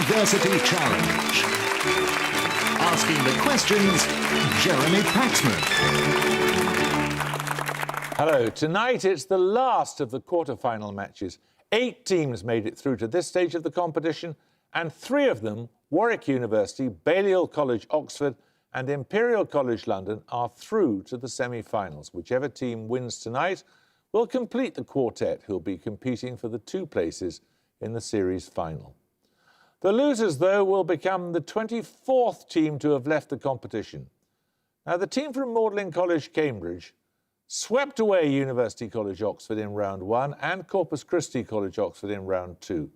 University Challenge. Asking the questions, Jeremy Paxman. Hello. Tonight it's the last of the quarter-final matches. 8 teams made it through to this stage of the competition, and 3 of them, Warwick University, Balliol College, Oxford and Imperial College London, are through to the semi-finals. Whichever team wins tonight will complete the quartet who'll be competing for the 2 places in the series final. The losers, though, will become the 24th team to have left the competition. Now, the team from Magdalene College, Cambridge, swept away University College, Oxford in round 1 and Corpus Christi College, Oxford in round 2.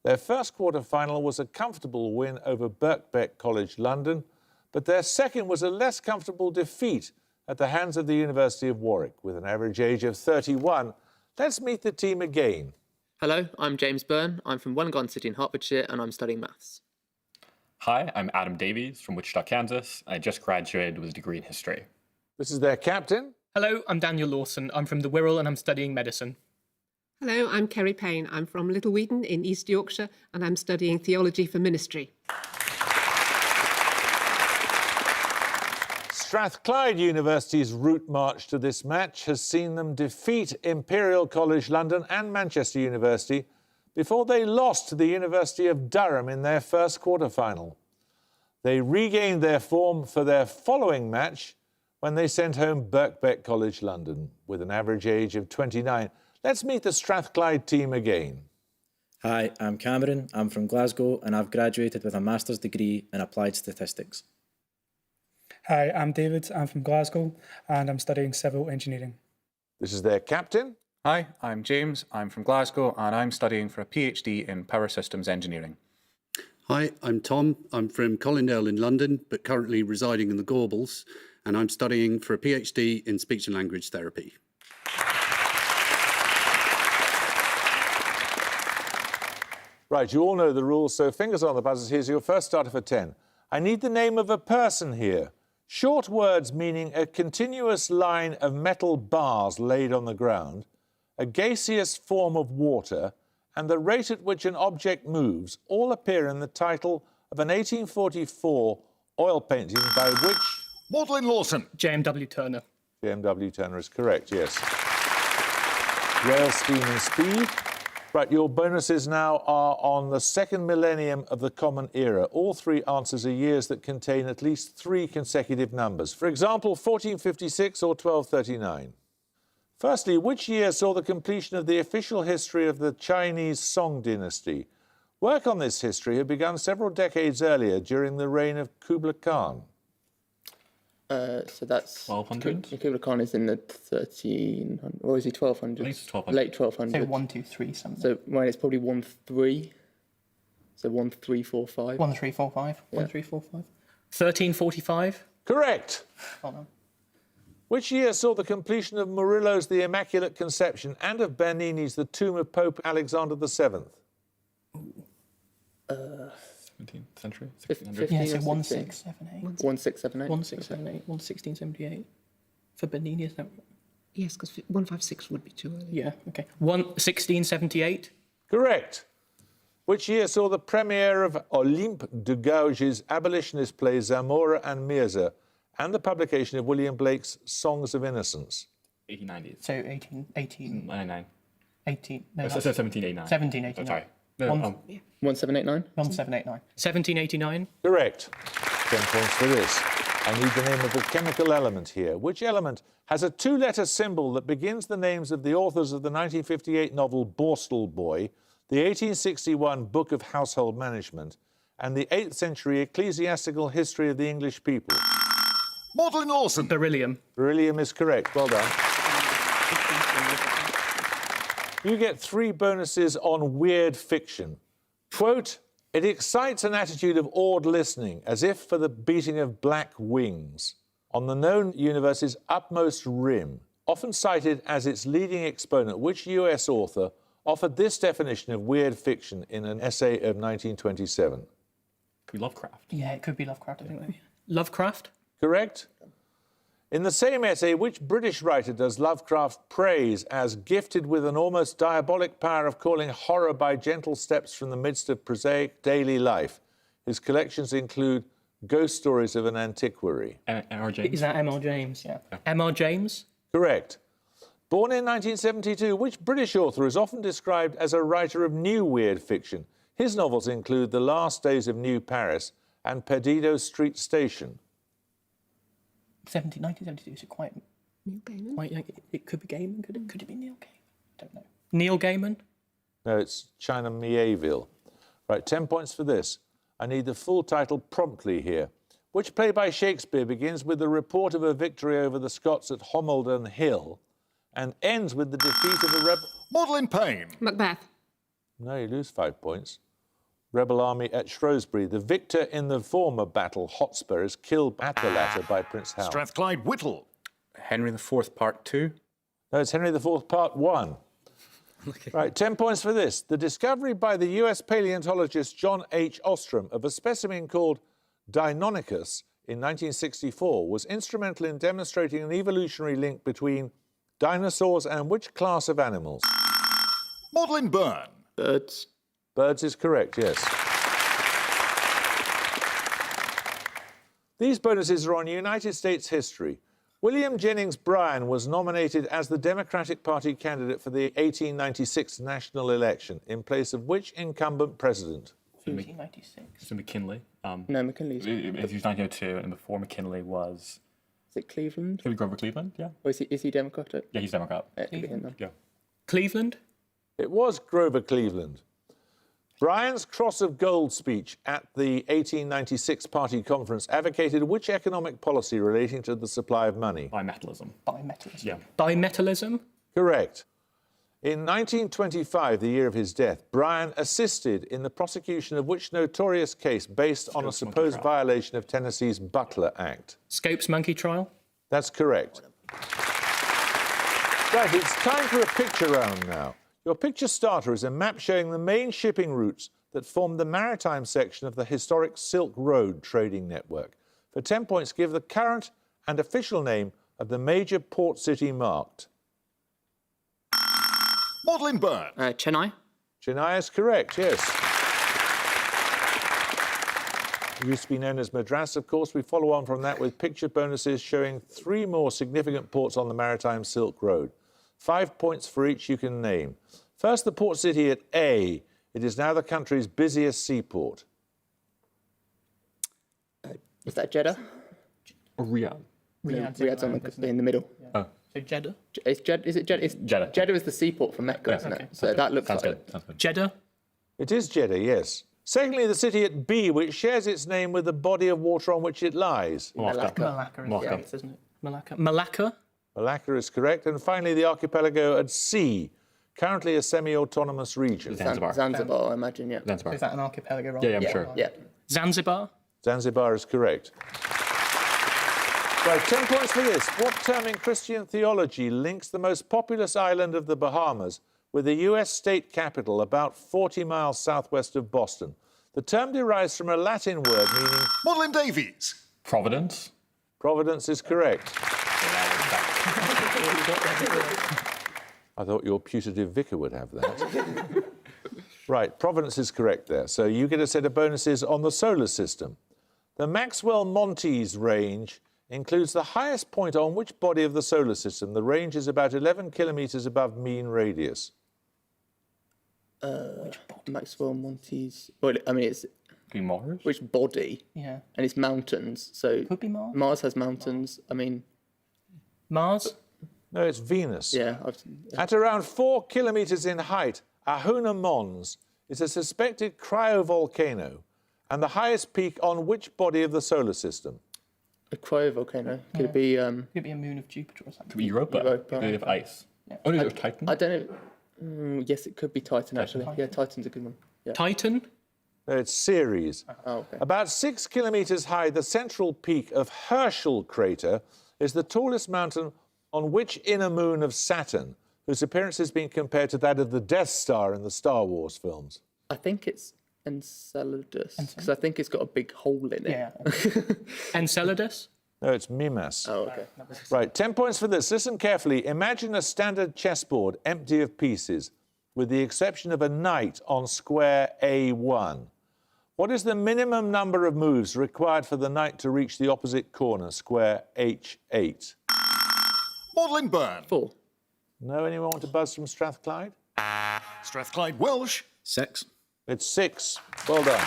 Their first quarter-final was a comfortable win over Birkbeck College, London, but their second was a less comfortable defeat at the hands of the University of Warwick. With an average age of 31, let's meet the team again. Hello, I'm James Byrne. I'm from Wollongong City in Hertfordshire and I'm studying maths. Hi, I'm Adam Davies from Wichita, Kansas. I just graduated with a degree in history. This is their captain. Hello, I'm Daniel Lawson. I'm from the Wirral and I'm studying medicine. Hello, I'm Kerry Payne. I'm from Little Wheaton in East Yorkshire and I'm studying theology for ministry. Strathclyde University's route march to this match has seen them defeat Imperial College London and Manchester University before they lost to the University of Durham in their first quarter-final. They regained their form for their following match when they sent home Birkbeck College London with an average age of 29. Let's meet the Strathclyde team again. Hi, I'm Cameron. I'm from Glasgow and I've graduated with a master's degree in applied statistics. Hi, I'm David. I'm from Glasgow and I'm studying civil engineering. This is their captain. Hi, I'm James. I'm from Glasgow and I'm studying for a PhD in Power Systems Engineering. Hi, I'm Tom. I'm from Colindale in London, but currently residing in the Gorbals, and I'm studying for a PhD in Speech and Language Therapy. Right, you all know the rules, so fingers on the buzzers. Here's your first starter for 10. I need the name of a person here. Short words meaning a continuous line of metal bars laid on the ground, a gaseous form of water, and the rate at which an object moves all appear in the title of an 1844 oil painting by which... Magdalene Lawson. J.M.W. Turner. J.M.W. Turner is correct, yes. Rail, steam and speed. Right, your bonuses now are on the second millennium of the Common Era. All 3 answers are years that contain at least 3 consecutive numbers. For example, 1456 or 1239. Firstly, which year saw the completion of the official history of the Chinese Song dynasty? Work on this history had begun several decades earlier during the reign of Kublai Khan. So that's... 1200? Kublai Khan is in the 1300, or is he 1200? Late 1200s. So 1, 2, 3 something. So mine is probably 1, 3. So 1, 3, 4, 5. 1, 3, 4, 5. Yeah. 1, 3, 4, 5. 1345. Correct. Oh, no. Which year saw the completion of Murillo's The Immaculate Conception and of Bernini's The Tomb of Pope Alexander VII? 17th century? 15 Yeah, so or 1678. 1678. 1678. 1678. For Bernini, is that right? Yes, because 156 would be too early. Yeah, okay. 1678. Correct. Which year saw the premiere of Olympe de Gouges' abolitionist plays Zamora and Mirza and the publication of William Blake's Songs of Innocence? 1890. So 18... 99. 18... No, So 1789. 1789. Sorry. 1789. 1789. 1789. Correct. 10 points for this. I need the name of the chemical element here. Which element has a 2-letter symbol that begins the names of the authors of the 1958 novel Borstal Boy, the 1861 Book of Household Management, and the 8th century ecclesiastical history of the English people? Magdalene Lawson. Beryllium. Beryllium is correct. Well done. You get 3 bonuses on weird fiction. Quote, it excites an attitude of awed listening, as if for the beating of black wings. On the known universe's utmost rim, often cited as its leading exponent, which US author offered this definition of weird fiction in an essay of 1927? Could be Lovecraft. Yeah, it could be Lovecraft, I think. Lovecraft? Correct? In the same essay, which British writer does Lovecraft praise as gifted with an almost diabolic power of calling horror by gentle steps from the midst of prosaic daily life? His collections include Ghost Stories of an Antiquary. M.R. James. Is that M.R. James? Yeah. M.R. James? Correct. Born in 1972, which British author is often described as a writer of new weird fiction? His novels include The Last Days of New Paris and Perdido Street Station. 1972, so quite... Neil Gaiman? Quite young. It could be Gaiman, could it? Could it be Neil Gaiman? Don't know. Neil Gaiman? No, it's China Mieville. Right, 10 points for this. I need the full title promptly here. Which play by Shakespeare begins with the report of a victory over the Scots at Homildon Hill and ends with the defeat of a rebel... Maudlin Payne. Macbeth. No, you lose 5 points. Rebel army at Shrewsbury. The victor in the former battle, Hotspur, is killed at the latter by Prince Hal. Strathclyde Whittle. Henry IV, Part 2. No, it's Henry IV, Part 1. Right, 10 points for this. The discovery by the US paleontologist John H. Ostrom of a specimen called Deinonychus in 1964 was instrumental in demonstrating an evolutionary link between dinosaurs and which class of animals? Maudlin Byrne. Birds. Birds is correct, yes. These bonuses are on United States history. William Jennings Bryan was nominated as the Democratic Party candidate for the 1896 national election in place of which incumbent president? 1896. So McKinley. No, McKinley's. It was 1902, and before McKinley was... Is it Cleveland? Could be Grover Cleveland, yeah. Or is he Democratic? Yeah, he's Democrat. It could be him then. Yeah. Cleveland? It was Grover Cleveland. Bryan's Cross of Gold speech at the 1896 party conference advocated which economic policy relating to the supply of money? Bimetallism. Bimetallism. Yeah. Bimetallism? Correct. In 1925, the year of his death, Bryan assisted in the prosecution of which notorious case based on a supposed violation of Tennessee's Butler Act? Scopes Monkey Trial? That's correct. Right, it's time for a picture round now. Your picture starter is a map showing the main shipping routes that form the maritime section of the historic Silk Road trading network. For 10 points, give the current and official name of the major port city marked. Maudlin Byrne. Chennai. Chennai is correct, yes. It used to be known as Madras, of course. We follow on from that with picture bonuses showing 3 more significant ports on the maritime Silk Road. 5 points for each you can name. First, the port city at A. It is now the country's busiest seaport. Is that Jeddah? Or Riyadh. Riyadh's in the middle. Oh. So Jeddah? Is it Jeddah? It's Jeddah. Jeddah is the seaport from Mecca, isn't it? So that looks Sounds like good. Sounds good. Jeddah? It is Jeddah, yes. Secondly, the city at B, which shares its name with the body of water on which it lies. Malacca. Malacca is Malacca. correct, isn't it? Malacca. Malacca? Malacca is correct. And finally, the archipelago at C, currently a semi-autonomous region. Zanzibar. Zanzibar, I imagine, yeah. Zanzibar. Is that an archipelago? Right? Yeah, I'm sure. Yeah. Zanzibar? Zanzibar is correct. Right, 10 points for this. What term in Christian theology links the most populous island of the Bahamas with the US state capital about 40 miles southwest of Boston? The term derives from a Latin word meaning... Maudlin Davies. Providence. Providence is correct. I thought your putative vicar would have that. Right, Providence is correct there. So you get a set of bonuses on the solar system. The Maxwell-Montes range includes the highest point on which body of the solar system? The range is about 11 kilometres above mean radius. Maxwell Montes. Well, I mean, it's Could be Mars. which body? Yeah. And it's mountains. So Could be Mars. Mars has mountains. I mean, Mars? No, it's Venus. yeah. At around 4 kilometres in height, Ahuna Mons is a suspected cryovolcano and the highest peak on which body of the solar system? A cryovolcano. Could it be? Could be a moon of Jupiter or something. Could be Europa. Europa. Could have ice. Oh, no, Titan. I don't know. Yes, it could be Titan actually. Yeah, Titan's a good one. Yeah. Titan? No, it's Ceres. Oh, okay. About 6 kilometres high, the central peak of Herschel crater is the tallest mountain on which inner moon of Saturn, whose appearance has been compared to that of the Death Star in the Star Wars films. I think it's Enceladus because I think it's got a big hole in it. Yeah. Enceladus? No, it's Mimas. Oh, okay. Right, 10 points for this. Listen carefully. Imagine a standard chessboard empty of pieces, with the exception of a knight on square A1. What is the minimum number of moves required for the knight to reach the opposite corner, square H8? Magdalene Byrne. 4. No, anyone want to buzz from Strathclyde? Strathclyde Welsh. 6. It's 6. Well done.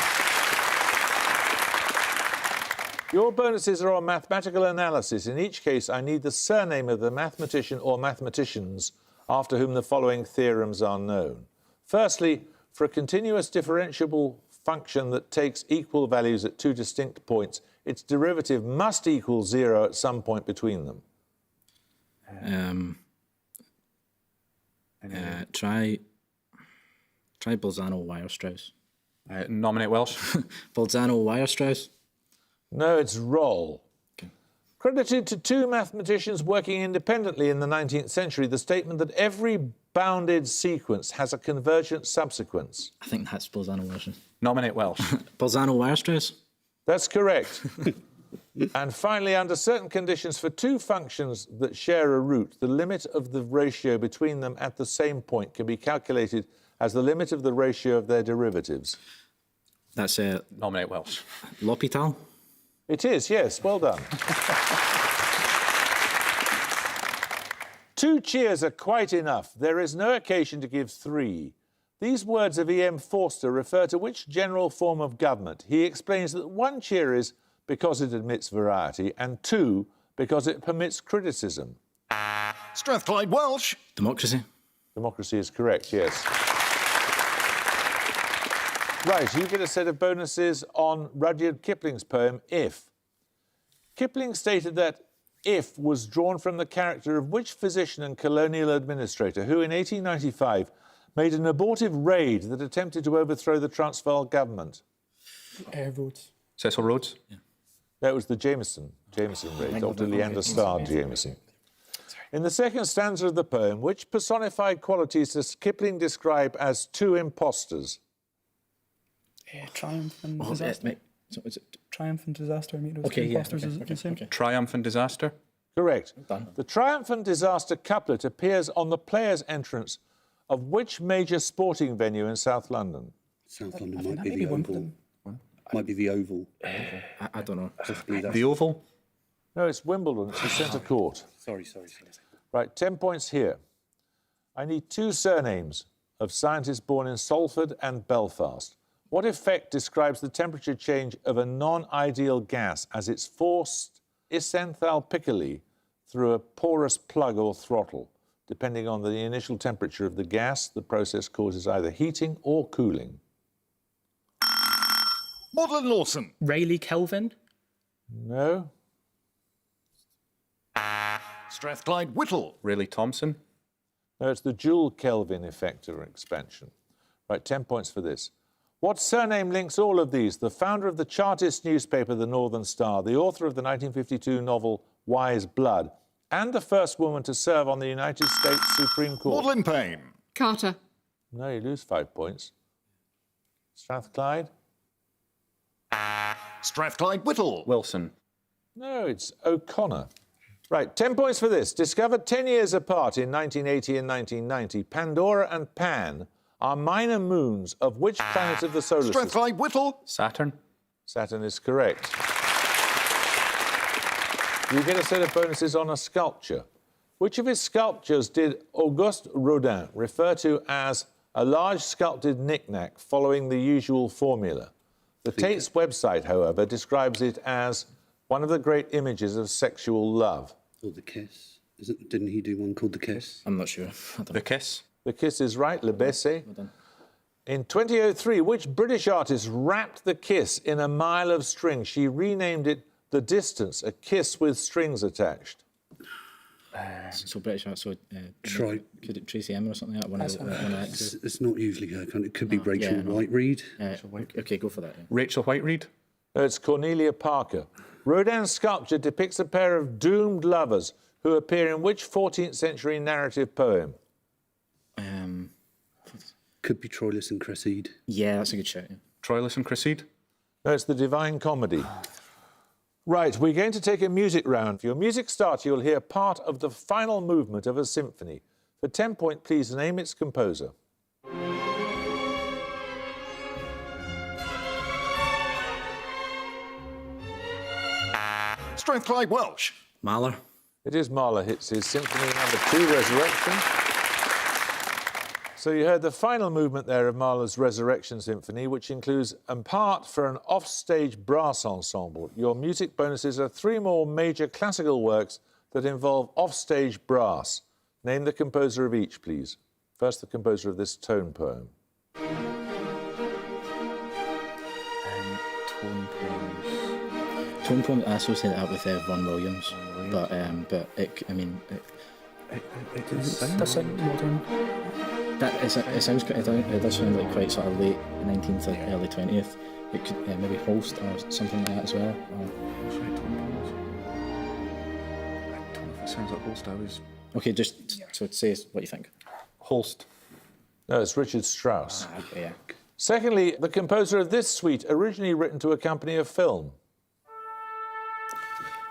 Your bonuses are on mathematical analysis. In each case, I need the surname of the mathematician or mathematicians after whom the following theorems are known. Firstly, for a continuous differentiable function that takes equal values at two distinct points, its derivative must equal 0 at some point between them. Try Bolzano-Weierstrass. Nominate Welsh. Bolzano-Weierstrass. No, it's Roll. Credited to two mathematicians working independently in the 19th century, the statement that every bounded sequence has a convergent subsequence. I think that's Bolzano-Weierstrass. Nominate Welsh. Bolzano-Weierstrass. That's correct. And finally, under certain conditions, for two functions that share a root, the limit of the ratio between them at the same point can be calculated as the limit of the ratio of their derivatives. That's Nominate Welsh. L'Hôpital. It is, yes. Well done. 2 cheers are quite enough. There is no occasion to give 3. These words of E.M. Forster refer to which general form of government? He explains that 1 cheer is because it admits variety, and 2 because it permits criticism. Strathclyde Welsh. Democracy. Democracy is correct, yes. Right, you get a set of bonuses on Rudyard Kipling's poem, If. Kipling stated that If was drawn from the character of which physician and colonial administrator who, in 1895, made an abortive raid that attempted to overthrow the Transvaal government? Rhodes. Cecil Rhodes. Yeah. That was the Jameson raid, Dr. Leander Starr Jameson. In the second stanza of the poem, which personified qualities does Kipling describe as 2 impostors? Triumph and disaster. Triumph and disaster. I mean, those Okay, two yeah, imposters okay, is okay, the same. okay. Triumph and Disaster. Correct. Done. The Triumph and Disaster couplet appears on the player's entrance of which major sporting venue in South London? South I London think might that be the Oval. Wimbledon. Might be the Oval. I don't know. Possibly that's... The Oval. No, it's Wimbledon. It's the centre court. Sorry. Right, 10 points here. I need 2 surnames of scientists born in Salford and Belfast. What effect describes the temperature change of a non-ideal gas as it's forced isenthalpically through a porous plug or throttle? Depending on the initial temperature of the gas, the process causes either heating or cooling. Magdalene Lawson. Rayleigh Kelvin. No? Strathclyde Whittle. Rayleigh Thompson. No, it's the Joule-Kelvin effect or expansion. Right, 10 points for this. What surname links all of these? The founder of the Chartist newspaper, The Northern Star, the author of the 1952 novel Wise Blood, and the first woman to serve on the United States Supreme Court. Magdalene Payne. Carter. No, you lose 5 points. Strathclyde? Strathclyde Whittle. Wilson. No, it's O'Connor. Right, 10 points for this. Discovered 10 years apart in 1980 and 1990, Pandora and Pan are minor moons of which planet of the solar system? Strathclyde Whittle. Saturn. Saturn is correct. You get a set of bonuses on a sculpture. Which of his sculptures did Auguste Rodin refer to as a large sculpted knick-knack following the usual formula? The Tate's website, however, describes it as one of the great images of sexual love. Or The Kiss. Didn't he do one called The Kiss? I'm not sure. The Kiss. The Kiss is right, Le Baiser. Well done. In 2003, which British artist wrapped the kiss in a mile of string? She renamed it The Distance, a kiss with strings attached. So British art, so Try. could it Tracy Emin or something like that? One of the It's not usually her. It could be Rachel yeah, no. White-Reed. Okay, go for that. Yeah. Rachel White-Reed. No, it's Cornelia Parker. Rodin's sculpture depicts a pair of doomed lovers who appear in which 14th century narrative poem? Could be Troilus and Cresside. Yeah, that's a good shout. Yeah. Troilus and Cresside. No, it's the Divine Comedy. Right, we're going to take a music round. For your music start, you'll hear part of the final movement of a symphony. For 10 points, please name its composer. Strathclyde Welsh. Mahler. It is Mahler hits his Symphony No. 2, Resurrection. So you heard the final movement there of Mahler's Resurrection Symphony, which includes a part for an offstage brass ensemble. Your music bonuses are 3 more major classical works that involve offstage brass. Name the composer of each, please. First, the composer of this tone poem. Tone poem, I associate that with Vaughan Williams. But it Does sound modern. it sounds quite, it does sound like quite sort of late 19th or early 20th. It could maybe Holst or something like that as well. I don't know if it sounds like Holst. Okay, just so say what you think. Holst. No, it's Richard Strauss. Okay, yeah. Secondly, the composer of this suite, originally written to accompany a film.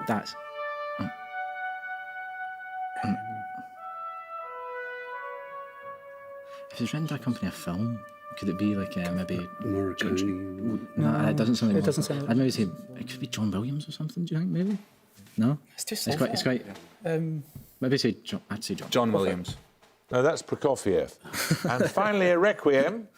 That's. If it's written to accompany a film, could it be like maybe Morricone. No, it doesn't sound like. It doesn't sound like. I'd maybe say it could be John Williams or something. Do you think maybe? No, It's too it's quite. It's quite. Maybe say John. I'd say John. John Williams. No, that's Prokofiev. And finally, a requiem.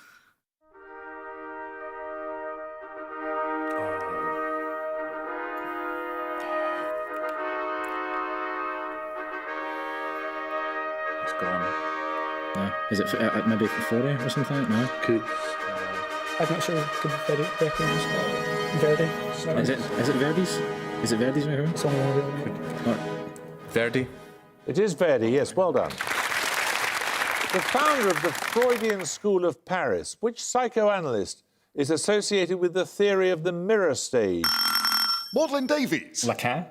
It's gone. No, is it maybe Fore or something? No. Could. I'm not sure. Could be Verdi. Is it Verdi's? Is it Verdi's record? It's only one Or, Verdi. It is Verdi, yes, well done. The founder of the Freudian School of Paris, which psychoanalyst is associated with the theory of the mirror stage? Magdalene Davies. Lacan.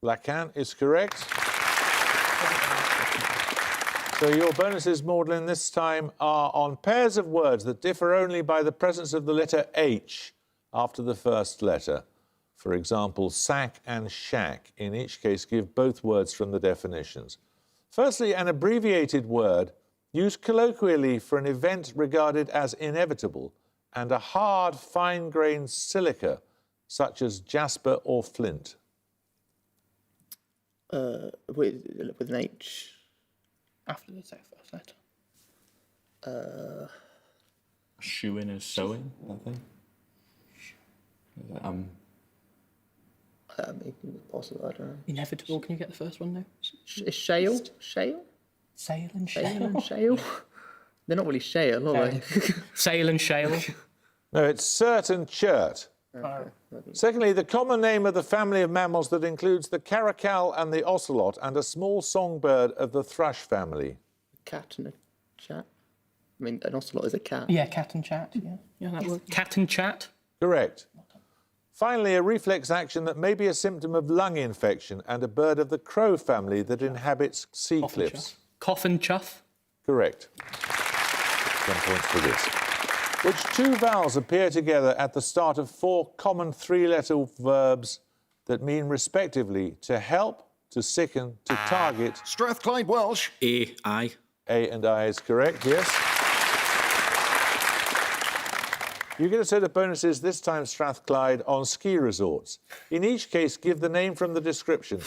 Lacan is correct. So your bonuses, Magdalene, this time are on pairs of words that differ only by the presence of the letter H after the first letter. For example, sack and shack, in each case, give both words from the definitions. Firstly, an abbreviated word used colloquially for an event regarded as inevitable, and a hard, fine-grained silica, such as jasper or flint. With an H. After the first letter. Shoeing is sewing, I think. Maybe possible, I don't know. Inevitable. Can you get the first one now? Is shale? Shale? Sail and Shale shale. and shale? They're not really shale, are they? Sail and shale. No, it's cert and chert. Secondly, the common name of the family of mammals that includes the caracal and the ocelot and a small songbird of the thrush family. Cat and a chat. I mean, an ocelot is a cat. Yeah, cat and chat. Yeah, that works. Cat and chat. Correct. Finally, a reflex action that may be a symptom of lung infection and a bird of the crow family that inhabits sea cliffs. Cough and chuff. Correct. 10 points for this. Which 2 vowels appear together at the start of 4 common 3-letter verbs that mean respectively to help, to sicken, to target? Strathclyde Welsh. I. A and I is correct, yes. You get a set of bonuses, this time Strathclyde, on ski resorts. In each case, give the name from the description.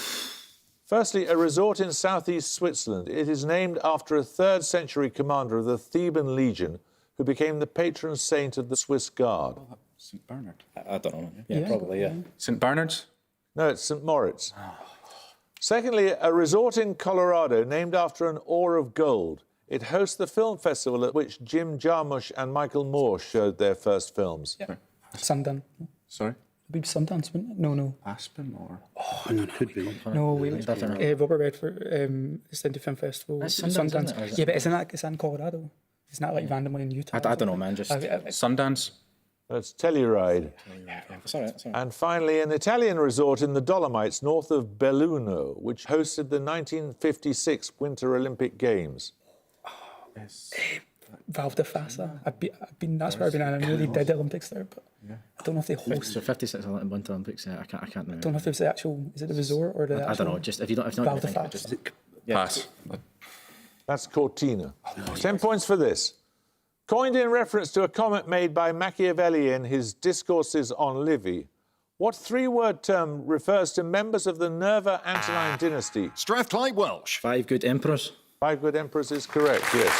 Firstly, a resort in southeast Switzerland. It is named after a 3rd century commander of the Theban Legion who became the patron saint of the Swiss Guard. St. Bernard. I don't know. Yeah, probably, yeah. St. Bernard's? No, it's St. Moritz. Secondly, a resort in Colorado named after an ore of gold. It hosts the film festival at which Jim Jarmusch and Michael Moore showed their first films. Yeah. Sundance. Sorry? It'd be Sundance, wouldn't it? No. Aspen or? Oh, no, it could be. No, wait. Robert Redford, it's the Film Festival. That's Sundance, isn't it? Yeah, but it's in Colorado. It's not like randomly in Utah. I don't know, man. Just Sundance? That's Telluride. Sorry. And finally, an Italian resort in the Dolomites north of Belluno, which hosted the 1956 Winter Olympic Games. Val di Fassa. I've been. That's where I've been. And I know they did the Olympics there, but don't know if they host. So 56 Winter Olympics. I can't remember. Don't know if it's the actual. Is it the resort or the? I don't know. Just if you don't, if not, Val you think, d'Ifaz. just Pass. That's Cortina. 10 points for this. Coined in reference to a comment made by Machiavelli in his Discourses on Livy, what three-word term refers to members of the Nerva Antonine dynasty? Strathclyde Welsh. 5 good emperors. 5 good emperors is correct, yes.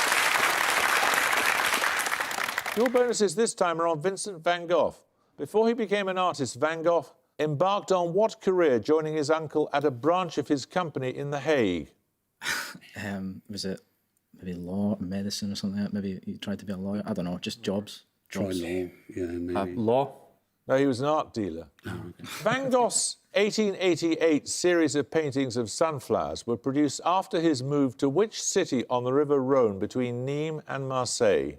Your bonuses this time are on Vincent van Gogh. Before he became an artist, Van Gogh embarked on what career, joining his uncle at a branch of his company in The Hague? Was it maybe law, medicine, or something like that? Maybe he tried to be a lawyer. I don't know. Just jobs. Try law. Yeah, maybe. Law. No, he was an art dealer. Van Gogh's 1888 series of paintings of sunflowers were produced after his move to which city on the River Rhone between Nîmes and Marseille?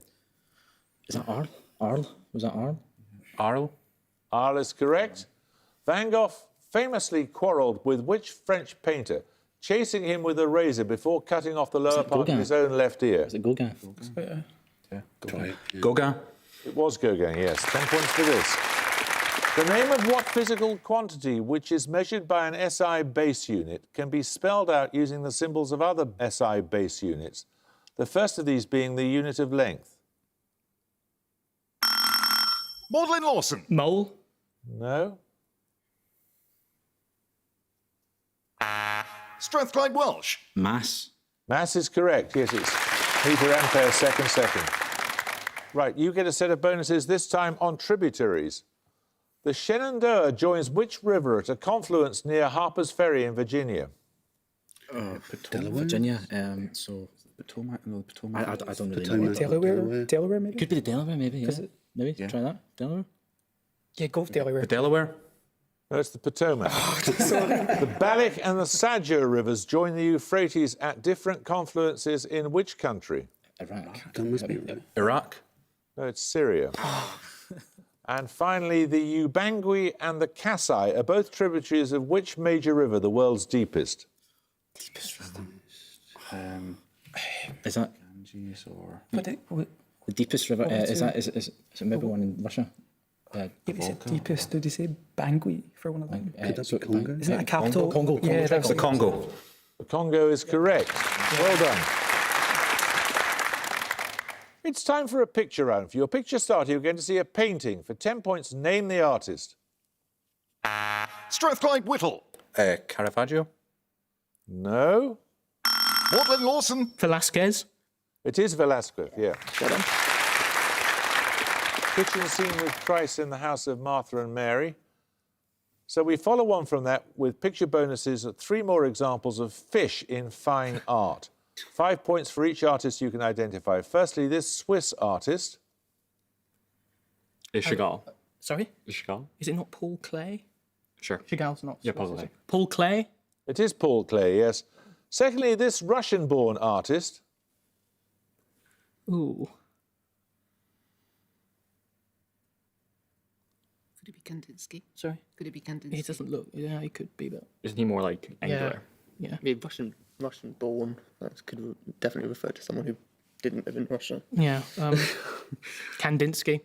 Is that Arles? Arles? Was that Arles? Arles. Arles is correct. Van Gogh famously quarrelled with which French painter, chasing him with a razor before cutting off the lower part of his own left ear? Is it Gauguin? Try it. Yeah. Gauguin. It was Gauguin, yes. 10 points for this. The name of what physical quantity which is measured by an SI base unit can be spelled out using the symbols of other SI base units, the first of these being the unit of length? Magdalene Lawson. Mole. No. Strathclyde Welsh. Mass. Mass is correct, yes, it's metre ampere second. Right, you get a set of bonuses, this time on tributaries. The Shenandoah joins which river at a confluence near Harper's Ferry in Virginia? Delaware? Virginia. So Potomac. No, Potomac. I don't really Potomac. know. Delaware, maybe. Could be the Delaware, maybe. Yeah. Maybe try that. Delaware. Yeah, go with Delaware. The Delaware. No, it's the Potomac. The Balik and the Sajo rivers join the Euphrates at different confluences in which country? Iraq. That must be right. Iraq. No, it's Syria. And finally, the Ubangui and the Kasai are both tributaries of which major river, the world's deepest? Is that Ganges or the deepest river? Is it maybe one in Russia? Yeah, we said deepest. Did you say Bangui for one of them? Could that be Congo? Isn't that a capital? Congo. Yeah, that's the Congo. The Congo is correct. Well done. It's time for a picture round. For your picture starter, you're going to see a painting. For 10 points, name the artist. Strathclyde Whittle. Caravaggio. No. Magdalene Lawson. Velasquez. It is Velasquez, yeah. Kitchen scene with Christ in the house of Martha and Mary. So we follow on from that with picture bonuses at 3 more examples of fish in fine art. 5 points for each artist you can identify. Firstly, this Swiss artist. Is Chagall. Sorry? Is Chagall? Is it not Paul Klee? Sure. Chagall's not. Yeah, Swiss, is probably. it? Paul Klee? It is Paul Klee, yes. Secondly, this Russian-born artist. Ooh. Could it be Kandinsky? Sorry? Could it be Kandinsky? He doesn't look. Yeah, he could be, but. Isn't he more like angular? Yeah. Yeah, Russian born. That could definitely refer to someone who didn't live in Russia. Yeah. Kandinsky.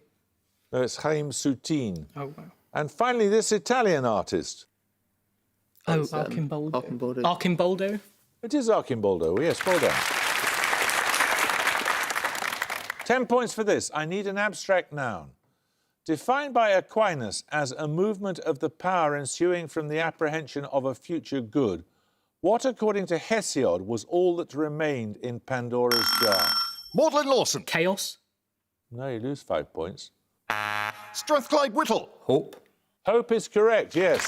No, it's Chaim Soutine. Oh, wow. And finally, this Italian artist. Oh, It's, Archimboldo. Archimboldo. Archimboldo? It is Archimboldo, yes, well done. 10 points for this. I need an abstract noun. Defined by Aquinas as a movement of the power ensuing from the apprehension of a future good, what, according to Hesiod, was all that remained in Pandora's jar? Magdalene Lawson. Chaos? No, you lose 5 points. Strathclyde Whittle. Hope. Hope is correct, yes.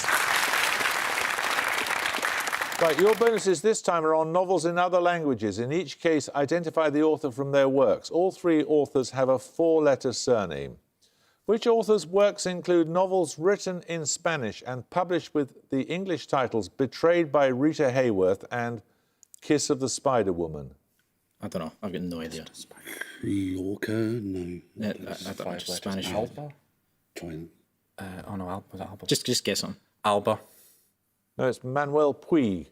Right, your bonuses this time are on novels in other languages. In each case, identify the author from their works. All 3 authors have a 4-letter surname. Which authors' works include novels written in Spanish and published with the English titles Betrayed by Rita Hayworth and Kiss of the Spider Woman? I don't know. I've got no idea. Lorca? No. I don't know. Just Spanish. Alba. Try them. Oh no, was that Alba? Just guess on. Alba. No, it's Manuel Puig.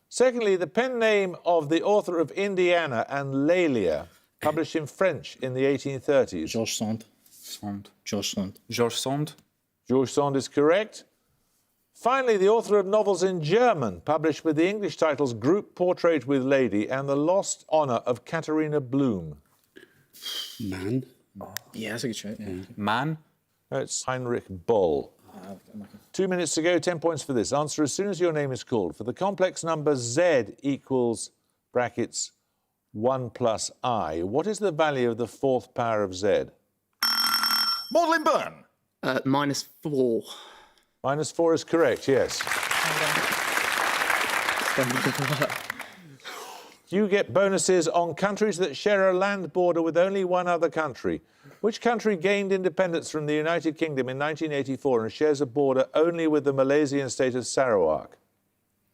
Secondly, the pen name of the author of Indiana and Lélia, published in French in the 1830s. Georges Sand. Sand. George Sand. George Sand. George Sand is correct. Finally, the author of novels in German, published with the English titles Group Portrait with Lady and The Lost Honour of Katharina Blum. Man. Yeah, that's a good shout. Yeah. Man. It's Heinrich Boll. 2 minutes to go, 10 points for this. Answer as soon as your name is called. For the complex number z equals brackets 1 plus I, what is the value of the fourth power of z? Magdalene Byrne. -4. -4 is correct, yes. You get bonuses on countries that share a land border with only one other country. Which country gained independence from the United Kingdom in 1984 and shares a border only with the Malaysian state of Sarawak?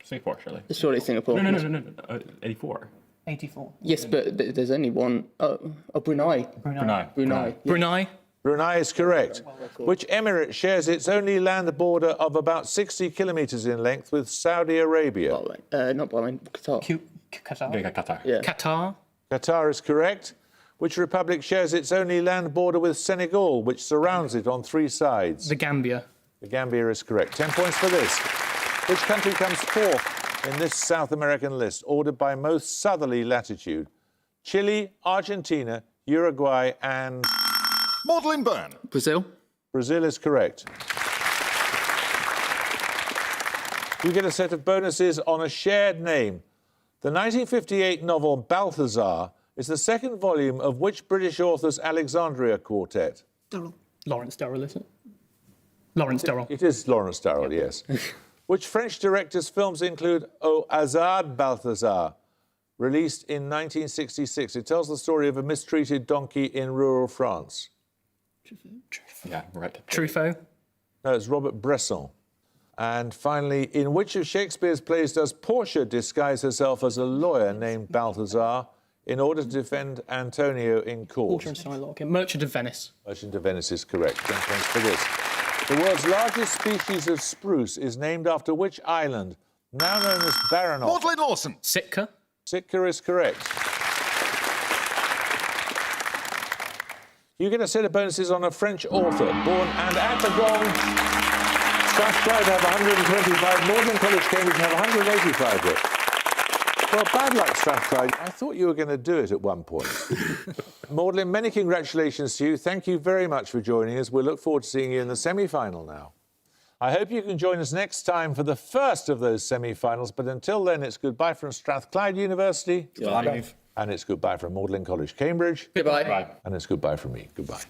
Singapore, surely. It's surely Singapore. No. 84. 84. Yes, but there's only one. Brunei. Brunei. Brunei. Brunei. Brunei is correct. Which emirate shares its only land border of about 60 kilometres in length with Saudi Arabia? Not Bahrain. Qatar. Qatar. Yeah, Qatar. Yeah. Qatar. Qatar is correct. Which republic shares its only land border with Senegal, which surrounds it on 3 sides? The Gambia. The Gambia is correct. 10 points for this. Which country comes fourth in this South American list, ordered by most southerly latitude? Chile, Argentina, Uruguay and... Magdalene Byrne. Brazil. Brazil is correct. You get a set of bonuses on a shared name. The 1958 novel Balthazar is the second volume of which British author's Alexandria Quartet? Lawrence Durrell, is it? Lawrence Durrell. It is Lawrence Durrell, yes. Which French director's films include Au Hasard Balthazar, released in 1966? It tells the story of a mistreated donkey in rural France. Yeah, right. Truffaut. No, it's Robert Bresson. And finally, in which of Shakespeare's plays does Portia disguise herself as a lawyer named Balthazar in order to defend Antonio in court? Porter and Shylock. Merchant of Venice. Merchant of Venice is correct. 10 points for this. The world's largest species of spruce is named after which island, now known as Baranoff? Magdalene Lawson. Sitka. Sitka is correct. You get a set of bonuses on a French author, born and at the gong. Strathclyde have 125, Magdalene College, Cambridge have 185 bit. Well, bad luck, Strathclyde. I thought you were going to do it at one point. Magdalene, many congratulations to you. Thank you very much for joining us. We look forward to seeing you in the semi-final now. I hope you can join us next time for the first of those semi-finals, but until then, it's goodbye from Strathclyde University. Goodbye. And it's goodbye from Magdalene College, Cambridge. Goodbye. Bye. And it's goodbye from me. Goodbye.